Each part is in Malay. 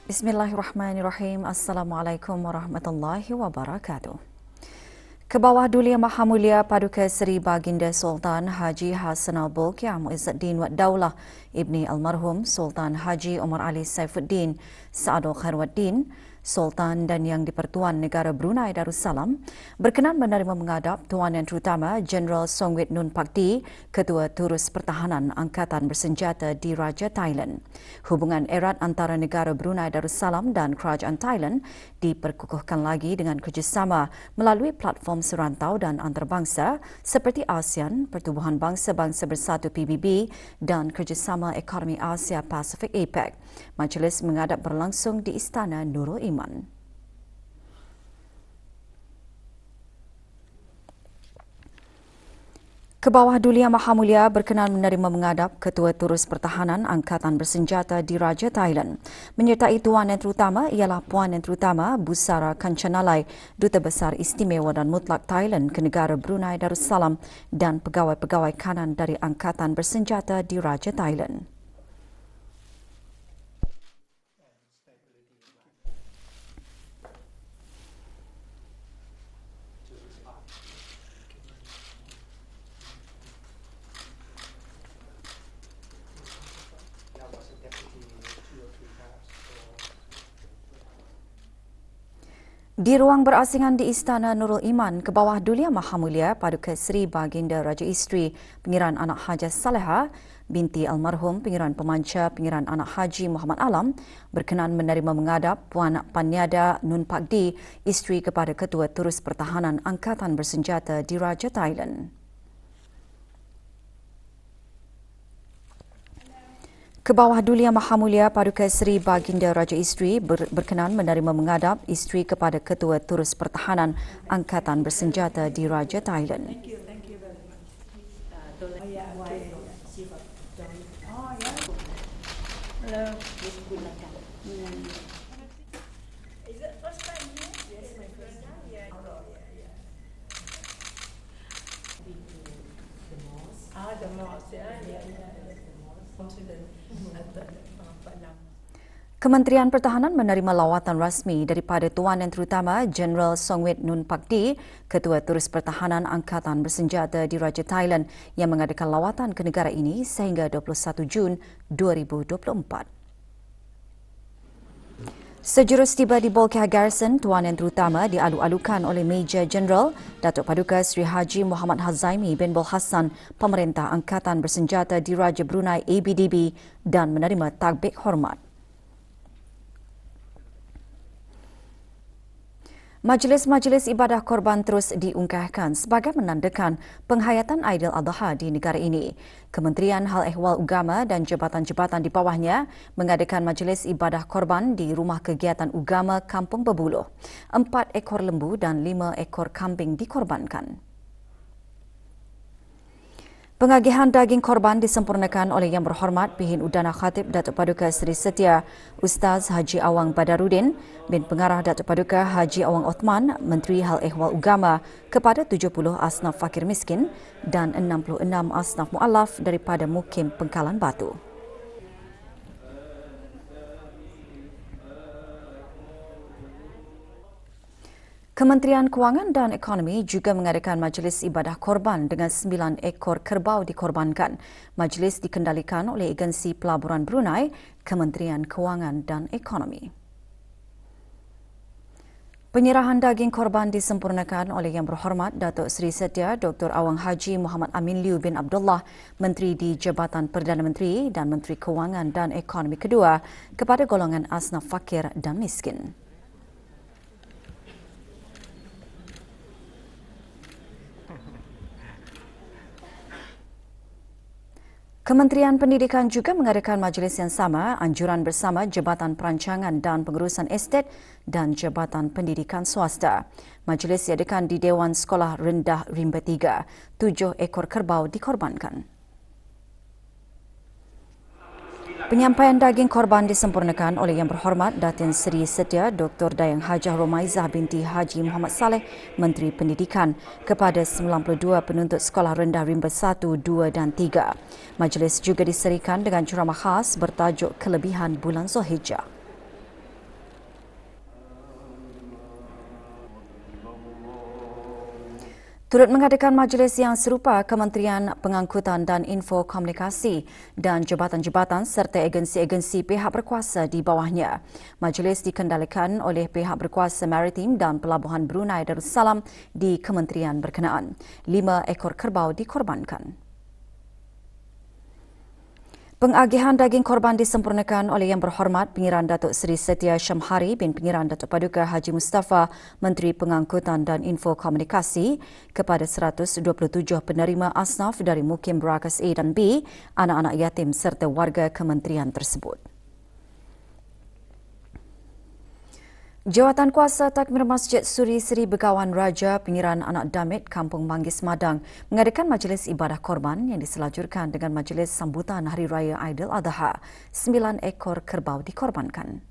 Bismillahirrahmanirrahim. Assalamualaikum warahmatullahi wabarakatuh. Kebawah Dulia Maha Mulia Paduka Seri Baginda Sultan Haji Hassanal Bolkiah Muizzuddin Wad Daulah Ibni Almarhum Sultan Haji Omar Ali Saifuddin Sa'adul Khairuddin Sultan dan Yang di-Pertuan Negara Brunei Darussalam berkenan menerima menghadap Tuan Yang Terutama Jeneral Songwit Nun Pakdi, Ketua Turus Pertahanan Angkatan Bersenjata di Raja Thailand. Hubungan erat antara negara Brunei Darussalam dan Kerajaan Thailand diperkukuhkan lagi dengan kerjasama melalui platform serantau dan antarabangsa seperti ASEAN, Pertubuhan Bangsa-Bangsa Bersatu PBB dan Kerjasama Ekonomi Asia Pasifik APEC. Majlis menghadap berlangsung di Istana Nurul Iman. Kebawah Dulia Maha Mulia berkenan menerima menghadap Ketua Turus Pertahanan Angkatan Bersenjata di Raja Thailand. Menyertai Tuan Yang Terutama ialah Puan Yang Terutama Busara Kanchanalai, Duta Besar Istimewa dan Mutlak Thailand ke negara Brunei Darussalam dan pegawai-pegawai kanan dari Angkatan Bersenjata di Raja Thailand. Di ruang berasingan di Istana Nurul Iman, Kebawah Dulia Maha Mulia Paduka Seri Baginda Raja Isteri Pengiran Anak Hajah Saleha binti almarhum Pengiran Pemanca Pengiran Anak Haji Muhammad Alam berkenan menerima menghadap Puan Paniada Nun Pakdi, isteri kepada Ketua Turus Pertahanan Angkatan Bersenjata di Raja Thailand. Kebawah Dulia Maha Mulia Paduka Seri Baginda Raja Isteri berkenan menerima menghadap isteri kepada Ketua Turus Pertahanan Angkatan Bersenjata di Raja Thailand. Kementerian Pertahanan menerima lawatan rasmi daripada Tuan Yang Terutama Jeneral Songwit Nun Pakdi, Ketua Turus Pertahanan Angkatan Bersenjata di Raja Thailand yang mengadakan lawatan ke negara ini sehingga 21 Jun 2024. Sejurus tiba di Bolkiah Garrison, Tuan Yang Terutama dialu-alukan oleh Major Jeneral Datuk Paduka Sri Haji Muhammad Hazaimi bin Bol Hassan, Pemerintah Angkatan Bersenjata di Raja Brunei ABDB dan menerima takbik hormat. Majlis-majlis ibadah korban terus diungkahkan sebagai menandakan penghayatan Aidiladha di negara ini. Kementerian Hal Ehwal Ugama dan jabatan-jabatan di bawahnya mengadakan majlis ibadah korban di Rumah Kegiatan Ugama Kampung Berbuluh. 4 ekor lembu dan 5 ekor kambing dikorbankan. Pengagihan daging korban disempurnakan oleh Yang Berhormat Pihin Udana Khatib Datuk Paduka Seri Setia Ustaz Haji Awang Badarudin bin Pengarah Datuk Paduka Haji Awang Othman, Menteri Hal Ehwal Ugama kepada 70 asnaf fakir miskin dan 66 asnaf mu'alaf daripada Mukim Pengkalan Batu. Kementerian Kewangan dan Ekonomi juga mengadakan majlis ibadah korban dengan 9 ekor kerbau dikorbankan. Majlis dikendalikan oleh Agensi Pelaburan Brunei, Kementerian Kewangan dan Ekonomi. Penyerahan daging korban disempurnakan oleh Yang Berhormat Datuk Seri Setia Dr. Awang Haji Muhammad Amin Liu bin Abdullah, Menteri di Jabatan Perdana Menteri dan Menteri Kewangan dan Ekonomi kedua kepada golongan asnaf fakir dan miskin. Kementerian Pendidikan juga mengadakan majlis yang sama, anjuran bersama Jabatan Perancangan dan Pengurusan Estet dan Jabatan Pendidikan Swasta. Majlis diadakan di Dewan Sekolah Rendah Rimba 3. 7 ekor kerbau dikorbankan. Penyampaian daging korban disempurnakan oleh Yang Berhormat Datin Seri Setia Dr. Dayang Hajah Romaizah binti Haji Muhammad Saleh, Menteri Pendidikan kepada 92 penuntut sekolah rendah Rimba 1, 2 dan 3. Majlis juga diserikan dengan ceramah khas bertajuk Kelebihan Bulan Zulhijjah. Turut mengadakan majlis yang serupa Kementerian Pengangkutan dan Info Komunikasi dan jabatan-jabatan serta agensi-agensi pihak berkuasa di bawahnya. Majlis dikendalikan oleh pihak berkuasa Maritim dan Pelabuhan Brunei Darussalam di kementerian berkenaan. 5 ekor kerbau dikorbankan. Pengagihan daging korban disempurnakan oleh Yang Berhormat Pengiran Datuk Seri Setia Syamhari bin Pengiran Datuk Paduka Haji Mustafa, Menteri Pengangkutan dan Info Komunikasi kepada 127 penerima asnaf dari Mukim Berakas A dan B, anak-anak yatim serta warga kementerian tersebut. Jawatan Kuasa Takmir Masjid Suri Seri Begawan Raja Pengiran Anak Damit Kampung Manggis Madang mengadakan majlis ibadah korban yang diselajurkan dengan majlis sambutan Hari Raya Aidiladha. 9 ekor kerbau dikorbankan.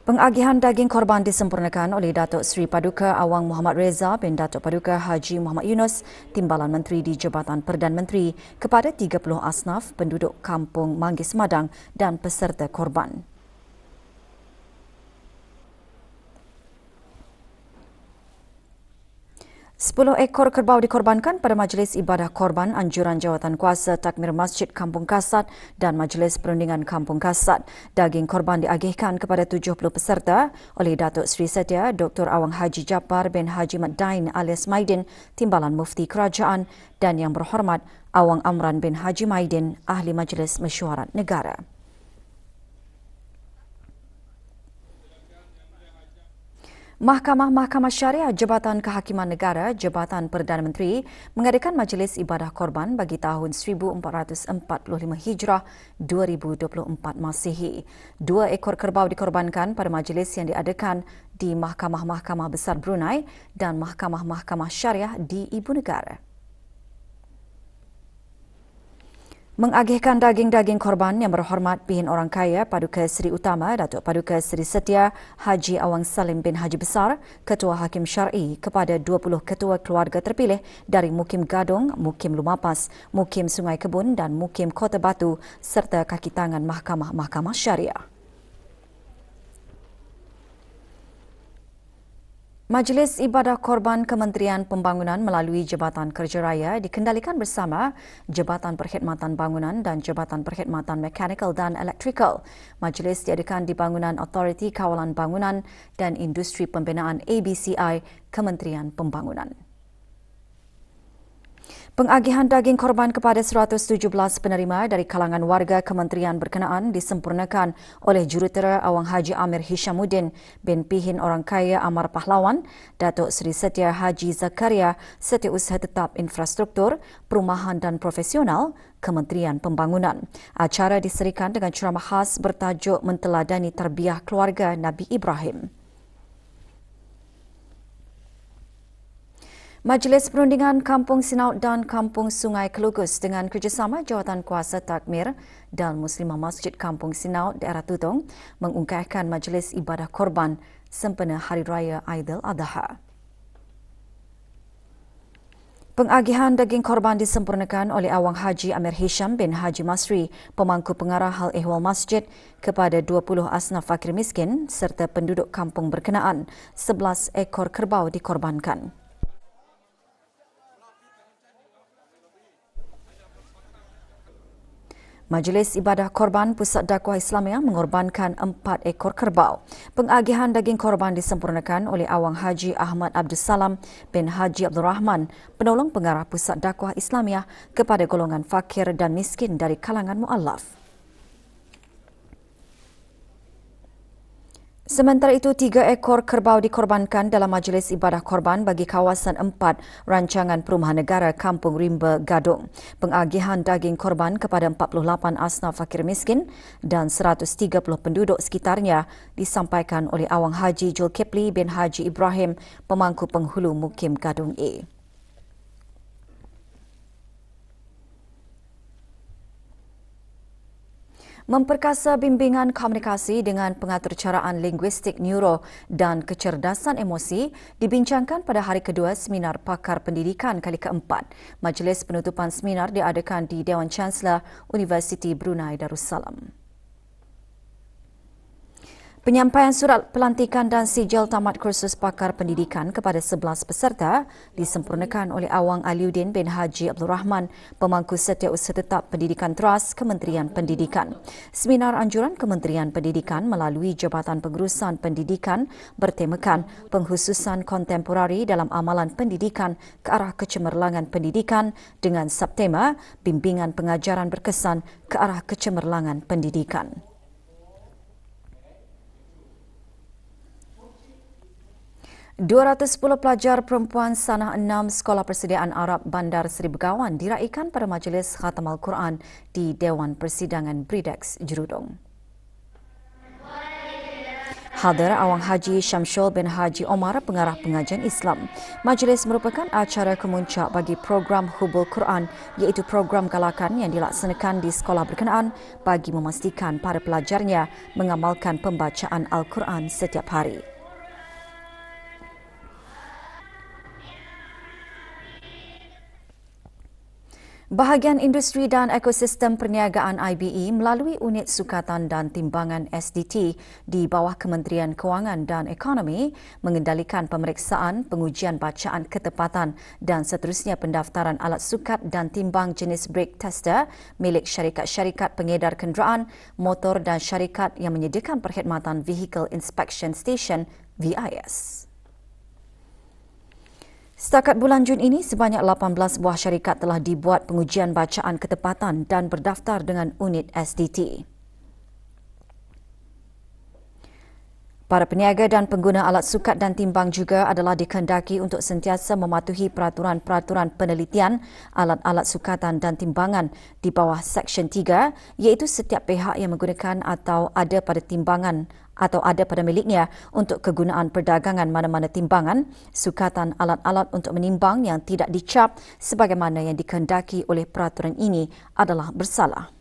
Pengagihan daging korban disempurnakan oleh Datuk Seri Paduka Awang Muhammad Reza bin Datuk Paduka Haji Muhammad Yunus, Timbalan Menteri di Jabatan Perdana Menteri kepada 30 asnaf penduduk Kampung Manggis Madang dan peserta korban. Sepuluh ekor kerbau dikorbankan pada majlis ibadah korban anjuran Jawatan Kuasa Takmir Masjid Kampung Kasat dan Majlis Perundingan Kampung Kasat. Daging korban diagihkan kepada 70 peserta oleh Datuk Seri Setia Dr. Awang Haji Jappar bin Haji Mat Dain alias Maidin, Timbalan Mufti Kerajaan dan Yang Berhormat Awang Amran bin Haji Maidin, Ahli Majlis Mesyuarat Negara. Mahkamah Syariah Jabatan Kehakiman Negara Jabatan Perdana Menteri mengadakan majlis ibadah korban bagi tahun 1445 Hijrah 2024 Masihi. 2 ekor kerbau dikorbankan pada majlis yang diadakan di Mahkamah Besar Brunei dan Mahkamah Syariah di Ibu Negara. Mengagihkan daging-daging korban Yang Berhormat Pihin Orang Kaya Paduka Seri Utama Datuk Paduka Seri Setia Haji Awang Salim bin Haji Besar, Ketua Hakim Syar'i kepada 20 ketua keluarga terpilih dari Mukim Gadong, Mukim Lumapas, Mukim Sungai Kebun dan Mukim Kota Batu serta kaki tangan Mahkamah Syariah. Majlis Ibadah Korban Kementerian Pembangunan melalui Jabatan Kerja Raya dikendalikan bersama Jabatan Perkhidmatan Bangunan dan Jabatan Perkhidmatan Mekanikal dan Elektrikal. Majlis diadakan di Bangunan Autoriti Kawalan Bangunan dan Industri Pembinaan ABCI Kementerian Pembangunan. Pengagihan daging korban kepada 117 penerima dari kalangan warga kementerian berkenaan disempurnakan oleh Jurutera Awang Haji Amir Hishamuddin bin Pihin Orang Kaya Amar Pahlawan, Datuk Seri Setia Haji Zakaria, Setiausaha Tetap Infrastruktur, Perumahan dan Profesional, Kementerian Pembangunan. Acara diserikan dengan ceramah khas bertajuk Menteladani Tarbiyah Keluarga Nabi Ibrahim. Majlis Perundingan Kampung Sinaut dan Kampung Sungai Kelugus dengan kerjasama Jawatan Kuasa Takmir dan Muslimah Masjid Kampung Sinaut Daerah Tutong mengungkapkan majlis ibadah korban sempena Hari Raya Aidiladha. Pengagihan daging korban disempurnakan oleh Awang Haji Amir Hisham bin Haji Masri, Pemangku Pengarah Hal Ehwal Masjid kepada 20 asnaf fakir miskin serta penduduk kampung berkenaan. 11 ekor kerbau dikorbankan. Majlis Ibadah Korban Pusat Dakwah Islamiah mengorbankan 4 ekor kerbau. Pengagihan daging korban disempurnakan oleh Awang Haji Ahmad Abdul Salam bin Haji Abdul Rahman, penolong pengarah Pusat Dakwah Islamiah kepada golongan fakir dan miskin dari kalangan mu'allaf. Sementara itu, 3 ekor kerbau dikorbankan dalam majlis ibadah korban bagi kawasan 4 Rancangan Perumahan Negara Kampung Rimba Gadong. Pengagihan daging korban kepada 48 asnaf fakir miskin dan 130 penduduk sekitarnya disampaikan oleh Awang Haji Julkipli bin Haji Ibrahim, Pemangku Penghulu Mukim Gadong A. Memperkasa bimbingan komunikasi dengan pengaturcaraan linguistik neuro dan kecerdasan emosi dibincangkan pada hari kedua Seminar Pakar Pendidikan kali keempat. Majlis penutupan seminar diadakan di Dewan Chancellor Universiti Brunei Darussalam. Penyampaian surat pelantikan dan sijil tamat kursus pakar pendidikan kepada 11 peserta disempurnakan oleh Awang Aliuddin bin Haji Abdul Rahman, Pemangku Setiausaha Tetap Pendidikan Teras Kementerian Pendidikan. Seminar anjuran Kementerian Pendidikan melalui Jabatan Pengurusan Pendidikan bertemakan penghususan kontemporari dalam amalan pendidikan ke arah kecemerlangan pendidikan dengan subtema bimbingan pengajaran berkesan ke arah kecemerlangan pendidikan. 210 pelajar perempuan Sanah 6 Sekolah Persediaan Arab Bandar Seri Begawan diraikan pada majlis khatam Al-Quran di Dewan Persidangan Bridex, Jerudong. Hadir Awang Haji Syamsul bin Haji Omar, Pengarah Pengajian Islam. Majlis merupakan acara kemuncak bagi program Hubul Quran, iaitu program galakan yang dilaksanakan di sekolah berkenaan bagi memastikan para pelajarnya mengamalkan pembacaan Al-Quran setiap hari. Bahagian Industri dan Ekosistem Perniagaan IBE melalui Unit Sukatan dan Timbangan SDT di bawah Kementerian Kewangan dan Ekonomi mengendalikan pemeriksaan, pengujian bacaan ketepatan dan seterusnya pendaftaran alat sukat dan timbang jenis brake tester milik syarikat-syarikat pengedar kenderaan, motor dan syarikat yang menyediakan perkhidmatan Vehicle Inspection Station VIS. Setakat bulan Jun ini, sebanyak 18 buah syarikat telah dibuat pengujian bacaan ketepatan dan berdaftar dengan unit SDT. Para peniaga dan pengguna alat sukat dan timbang juga adalah dikehendaki untuk sentiasa mematuhi peraturan-peraturan penelitian alat-alat sukatan dan timbangan di bawah Seksyen 3, iaitu setiap pihak yang menggunakan atau ada pada timbangan atau ada pada miliknya untuk kegunaan perdagangan mana-mana timbangan, sukatan alat-alat untuk menimbang yang tidak dicap sebagaimana yang dikehendaki oleh peraturan ini adalah bersalah.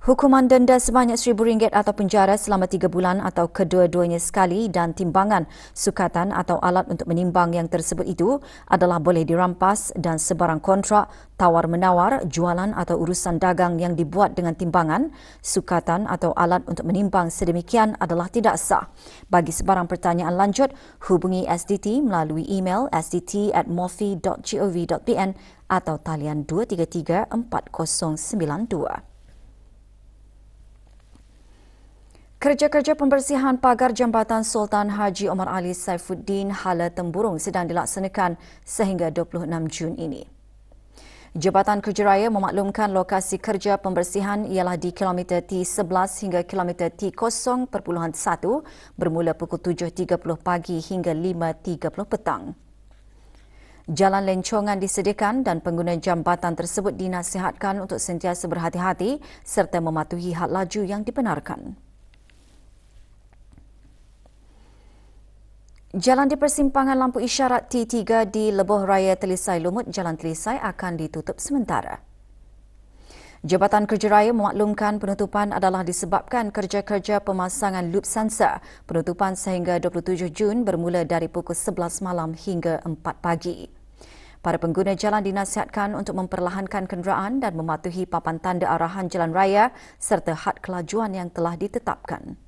Hukuman denda sebanyak RM1,000 atau penjara selama 3 bulan atau kedua-duanya sekali dan timbangan, sukatan atau alat untuk menimbang yang tersebut itu adalah boleh dirampas dan sebarang kontrak, tawar-menawar, jualan atau urusan dagang yang dibuat dengan timbangan, sukatan atau alat untuk menimbang sedemikian adalah tidak sah. Bagi sebarang pertanyaan lanjut, hubungi SDT melalui email sdt@mofi.gov.pn atau talian 233 4092. Kerja-kerja pembersihan pagar Jambatan Sultan Haji Omar Ali Saifuddin Hala Temburong sedang dilaksanakan sehingga 26 Jun ini. Jabatan Kerja Raya memaklumkan lokasi kerja pembersihan ialah di kilometer T11 hingga kilometer T0.1 bermula pukul 7.30 pagi hingga 5.30 petang. Jalan lencongan disediakan dan pengguna jambatan tersebut dinasihatkan untuk sentiasa berhati-hati serta mematuhi had laju yang dibenarkan. Jalan di persimpangan lampu isyarat T3 di Lebuh Raya Telisai Lumut, Jalan Telisai akan ditutup sementara. Jabatan Kerja Raya memaklumkan penutupan adalah disebabkan kerja-kerja pemasangan loop sensor. Penutupan sehingga 27 Jun bermula dari pukul 11 malam hingga 4 pagi. Para pengguna jalan dinasihatkan untuk memperlahankan kenderaan dan mematuhi papan tanda arahan jalan raya serta had kelajuan yang telah ditetapkan.